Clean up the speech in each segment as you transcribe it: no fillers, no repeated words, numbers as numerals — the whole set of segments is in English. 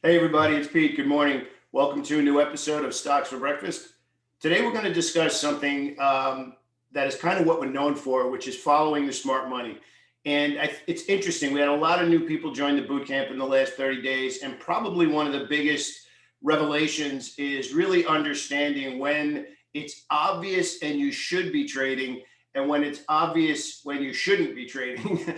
Hey everybody, it's Pete. Good morning. Welcome to a new episode of Stocks for Breakfast. Today we're going to discuss something that is kind of what we're known for, which is following the smart money. And it's interesting. We had a lot of new people join the boot camp in the last 30 days, and probably one of the biggest revelations is really understanding when it's obvious and you should be trading, and when it's obvious when you shouldn't be trading.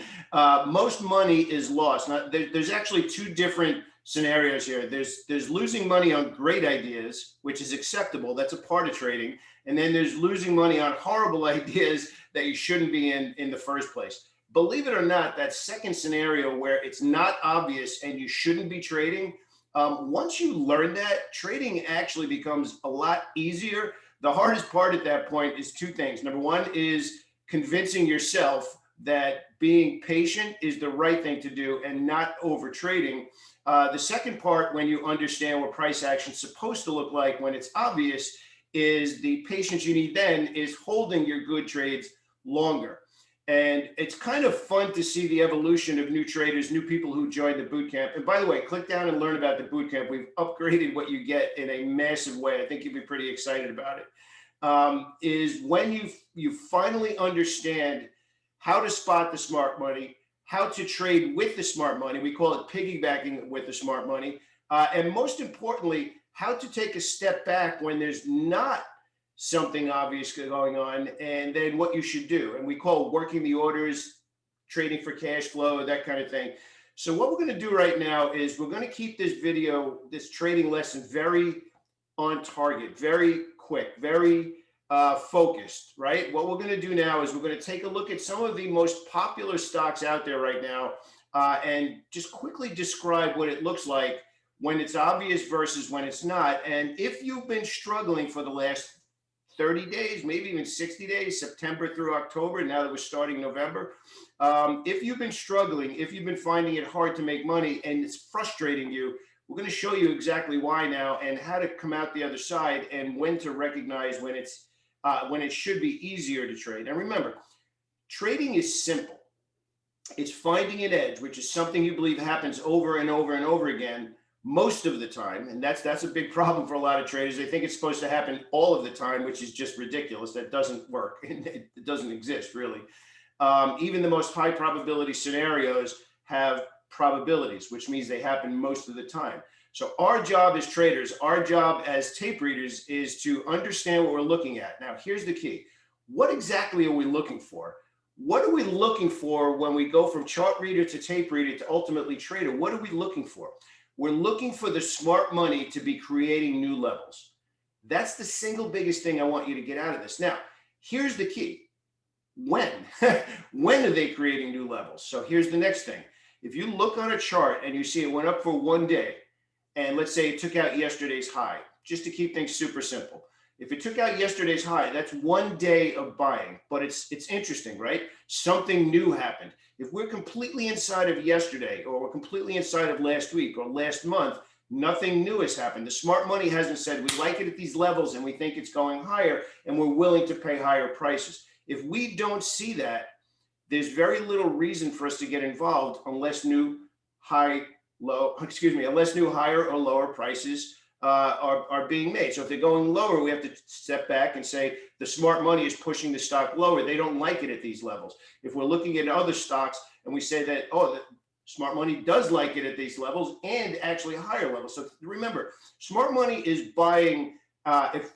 Most money is lost. Now, there's actually two different scenarios here. There's losing money on great ideas, which is acceptable. That's a part of trading. And then there's losing money on horrible ideas that you shouldn't be in the first place. Believe it or not, that second scenario where it's not obvious and you shouldn't be trading, once you learn that, trading actually becomes a lot easier. The hardest part at that point is two things. Number one is convincing yourself that being patient is the right thing to do and not over trading. The second part, when you understand what price action is supposed to look like when it's obvious, is the patience you need then is holding your good trades longer. And it's kind of fun to see the evolution of new traders, new people who joined the boot camp. And by the way, click down and learn about the boot camp. We've upgraded what you get in a massive way. I think you'll be pretty excited about it. Is when you finally understand how to spot the smart money, how to trade with the smart money. We call it piggybacking with the smart money. And most importantly, how to take a step back when there's not something obvious going on, and then what you should do. And we call working the orders, trading for cash flow, that kind of thing. So what we're going to do right now is we're going to keep this video, this trading lesson, very on target, very quick, very focused, right? What we're going to do now is we're going to take a look at some of the most popular stocks out there right now and just quickly describe what it looks like when it's obvious versus when it's not. And if you've been struggling for the last 30 days, maybe even 60 days, September through October, now that we're starting November, if you've been struggling, if you've been finding it hard to make money and it's frustrating you, we're going to show you exactly why now and how to come out the other side and when to recognize when it should be easier to trade. And remember, trading is simple. It's finding an edge, which is something you believe happens over and over and over again most of the time. And that's a big problem for a lot of traders. They think it's supposed to happen all of the time, which is just ridiculous. That doesn't work. It doesn't exist, really. Even the most high probability scenarios have probabilities, which means they happen most of the time. So our job as traders, our job as tape readers is to understand what we're looking at. Now, here's the key. What exactly are we looking for? What are we looking for when we go from chart reader to tape reader to ultimately trader? What are we looking for? We're looking for the smart money to be creating new levels. That's the single biggest thing I want you to get out of this. Now, here's the key. When? When are they creating new levels? So here's the next thing. If you look on a chart and you see it went up for one day, and let's say it took out yesterday's high, just to keep things super simple. If it took out yesterday's high, that's one day of buying. But it's interesting, right? Something new happened. If we're completely inside of yesterday, or we're completely inside of last week or last month, nothing new has happened. The smart money hasn't said we like it at these levels and we think it's going higher and we're willing to pay higher prices. If we don't see that, there's very little reason for us to get involved unless new higher or lower prices are being made. So if they're going lower, we have to step back and say the smart money is pushing the stock lower. They don't like it at these levels. If we're looking at other stocks and we say that, oh, the smart money does like it at these levels and actually higher levels. So remember, smart money is buying.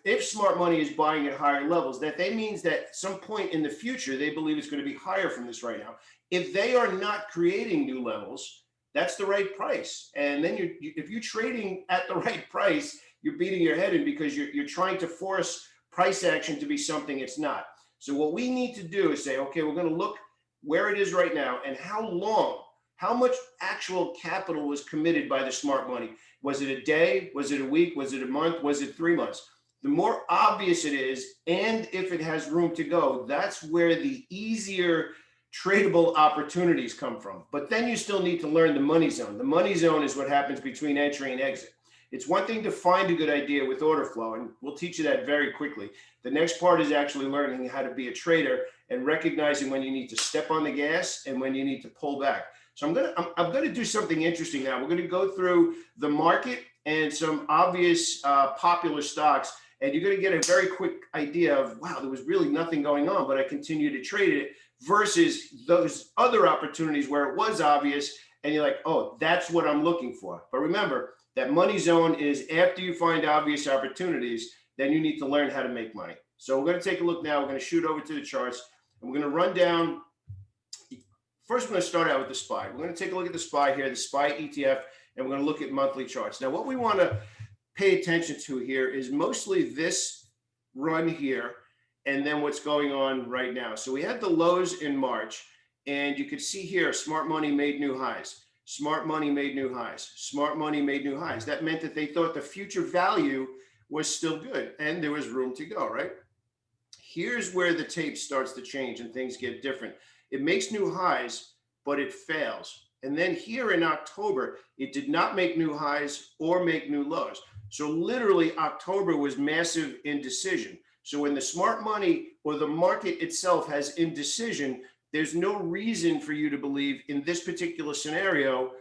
If smart money is buying at higher levels, that means that at some point in the future, they believe it's going to be higher from this right now. If they are not creating new levels, that's the right price. And then if you're trading at the right price, you're beating your head in because you're trying to force price action to be something it's not. So what we need to do is say, okay, we're going to look where it is right now and how much actual capital was committed by the smart money. Was it a day? Was it a week? Was it a month? Was it 3 months? The more obvious it is, and if it has room to go, that's where the easier tradable opportunities come from. But then you still need to learn the money zone. The money zone is what happens between entry and exit. It's one thing to find a good idea with order flow, and we'll teach you that very quickly. The next part is actually learning how to be a trader and recognizing when you need to step on the gas and when you need to pull back. So I'm gonna do something interesting now. We're gonna go through the market and some obvious popular stocks, and you're gonna get a very quick idea of, wow, there was really nothing going on, but I continue to trade it, versus those other opportunities where it was obvious and you're like, oh, that's what I'm looking for. But remember, that money zone is after you find obvious opportunities, then you need to learn how to make money. So we're going to take a look now. We're going to shoot over to the charts, and we're going to run down. First, we're going to start out with the SPY. We're going to take a look at the SPY here, the SPY ETF, and we're going to look at monthly charts. Now, what we want to pay attention to here is mostly this run here and then what's going on right now. So we had the lows in March, and you could see here, smart money made new highs. Smart money made new highs. Smart money made new highs. That meant that they thought the future value was still good and there was room to go, right? Here's where the tape starts to change and things get different. It makes new highs, but it fails. And then here in October, it did not make new highs or make new lows. So literally October was massive indecision. So when the smart money or the market itself has indecision, there's no reason for you to believe in this particular scenario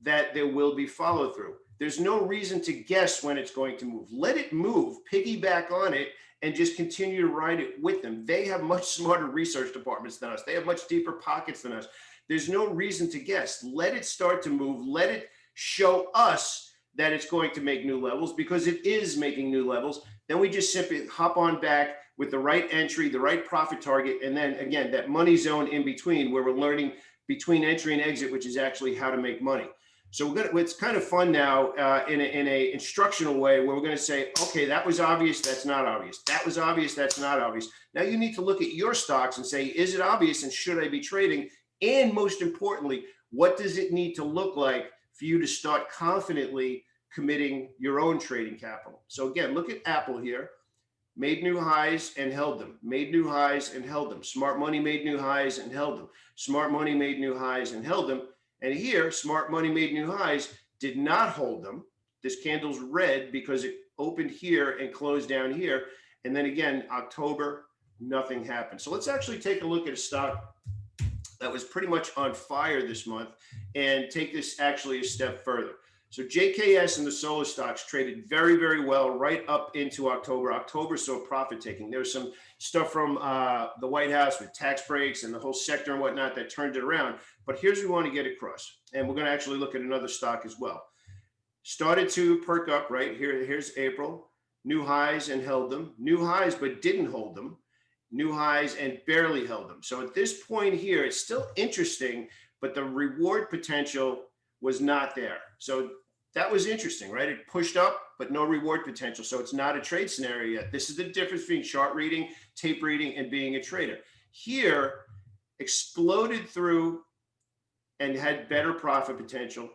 that there will be follow through. There's no reason to guess when it's going to move. Let it move, piggyback on it, and just continue to ride it with them. They have much smarter research departments than us. They have much deeper pockets than us. There's no reason to guess. Let it start to move. Let it show us that it's going to make new levels, because it is making new levels. Then we just simply hop on back with the right entry, the right profit target, and then again, that money zone in between where we're learning between entry and exit, which is actually how to make money. So it's kind of fun now in a instructional way where we're going to say, okay, that was obvious, that's not obvious. That was obvious, that's not obvious. Now you need to look at your stocks and say, is it obvious and should I be trading? And most importantly, what does it need to look like for you to start confidently committing your own trading capital? So again, look at Apple here. Made new highs and held them. Made new highs and held them. Smart money made new highs and held them. Smart money made new highs and held them. And here, smart money made new highs, did not hold them. This candle's red because it opened here and closed down here. And then again, October, nothing happened. So let's actually take a look at a stock that was pretty much on fire this month and take this actually a step further. So JKS and the solar stocks traded very, very well right up into October. October saw profit taking. There was some stuff from the White House with tax breaks and the whole sector and whatnot that turned it around. But here's what we want to get across. And we're going to actually look at another stock as well. Started to perk up right here. Here's April. New highs and held them. New highs, but didn't hold them. New highs and barely held them. So at this point here, it's still interesting, but the reward potential was not there. So that was interesting, right? It pushed up, but no reward potential. So it's not a trade scenario yet. This is the difference between chart reading, tape reading, and being a trader. Here, exploded through and had better profit potential.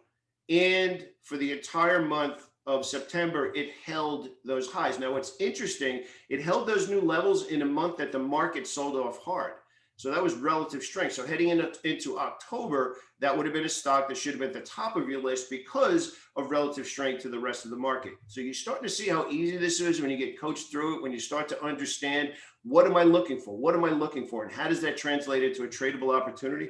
And for the entire month of September, it held those highs. Now, what's interesting, it held those new levels in a month that the market sold off hard. So that was relative strength. So heading into October, that would have been a stock that should have been at the top of your list because of relative strength to the rest of the market. So you're starting to see how easy this is when you get coached through it, when you start to understand, what am I looking for? What am I looking for? And how does that translate into a tradable opportunity?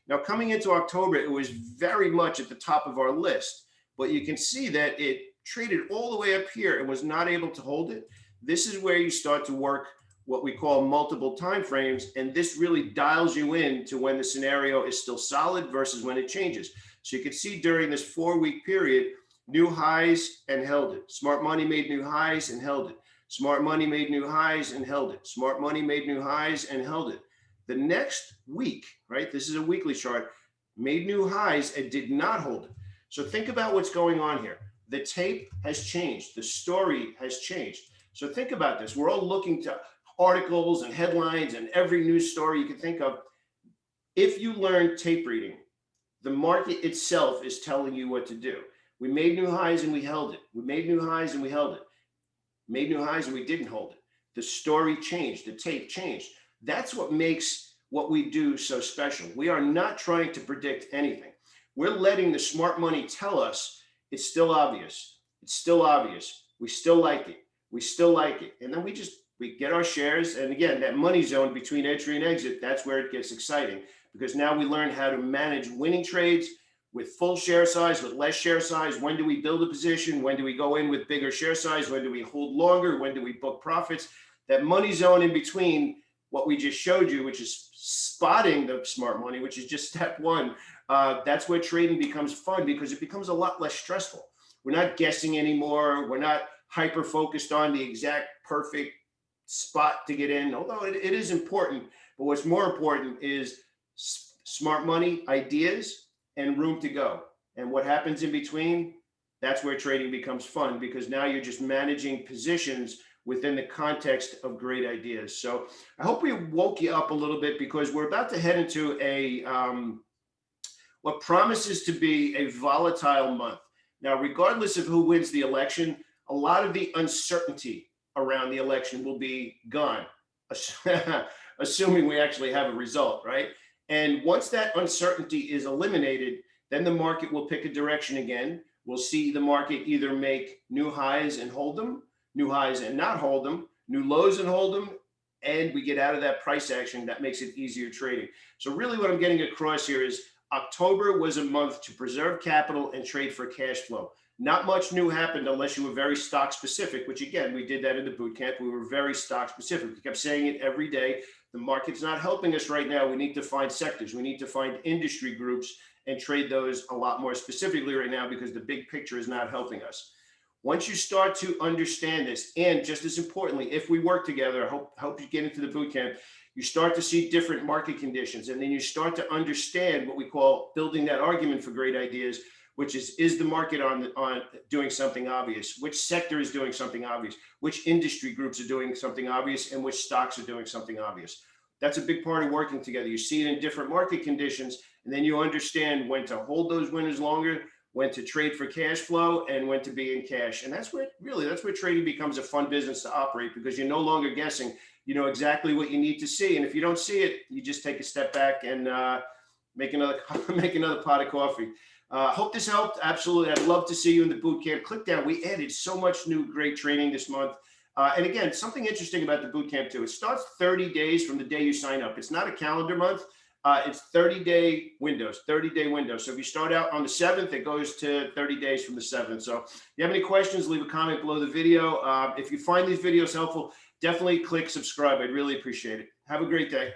Now, coming into October, it was very much at the top of our list, but you can see that it traded all the way up here and was not able to hold it. This is where you start to work what we call multiple time frames, and this really dials you in to when the scenario is still solid versus when it changes. So you can see during this 4-week period, new highs and held it. Smart money made new highs and held it. Smart money made new highs and held it. Smart money made new highs and held it. The next week, right, this is a weekly chart, made new highs and did not hold it. So think about what's going on here. The tape has changed. The story has changed. So think about this. We're all looking to articles and headlines and every news story you can think of. If you learn tape reading, the market itself is telling you what to do. We made new highs and we held it. We made new highs and we held it. Made new highs and we didn't hold it. The story changed. The tape changed. That's what makes what we do so special. We are not trying to predict anything. We're letting the smart money tell us it's still obvious. It's still obvious. We still like it. We still like it. And then we get our shares. And again, that money zone between entry and exit, that's where it gets exciting, because now we learn how to manage winning trades with full share size, with less share size. When do we build a position? When do we go in with bigger share size? When do we hold longer? When do we book profits? That money zone in between what we just showed you, which is spotting the smart money, which is just step one. That's where trading becomes fun, because it becomes a lot less stressful. We're not guessing anymore. We're not hyper focused on the exact perfect spot to get in, although it is important. But what's more important is smart money, ideas, and room to go. And what happens in between, that's where trading becomes fun, because now you're just managing positions within the context of great ideas. So I hope we woke you up a little bit, because we're about to head into a what promises to be a volatile month. Now, regardless of who wins the election, a lot of the uncertainty around the election will be gone, assuming we actually have a result, right? And once that uncertainty is eliminated, then the market will pick a direction again. We'll see the market either make new highs and hold them, new highs and not hold them, new lows and hold them, and we get out of that price action. That makes it easier trading. So really what I'm getting across here is October was a month to preserve capital and trade for cash flow. Not much new happened unless you were very stock specific, which again, we did that in the boot camp. We were very stock specific. We kept saying it every day. The market's not helping us right now. We need to find sectors. We need to find industry groups and trade those a lot more specifically right now, because the big picture is not helping us. Once you start to understand this, and just as importantly, if we work together, I hope you get into the boot camp, you start to see different market conditions, and then you start to understand what we call building that argument for great ideas, which is the market on doing something obvious? Which sector is doing something obvious? Which industry groups are doing something obvious, and which stocks are doing something obvious? That's a big part of working together. You see it in different market conditions, and then you understand when to hold those winners longer, when to trade for cash flow, and when to be in cash. And that's where trading becomes a fun business to operate, because you're no longer guessing. You know exactly what you need to see. And if you don't see it, you just take a step back and make another pot of coffee. Hope this helped. Absolutely. I'd love to see you in the boot camp. Click down. We added so much new great training this month. And again, something interesting about the boot camp too. It starts 30 days from the day you sign up. It's not a calendar month. It's 30-day windows, 30-day windows. So if you start out on the 7th, it goes to 30 days from the 7th. So if you have any questions, leave a comment below the video. If you find these videos helpful, definitely click subscribe. I'd really appreciate it. Have a great day.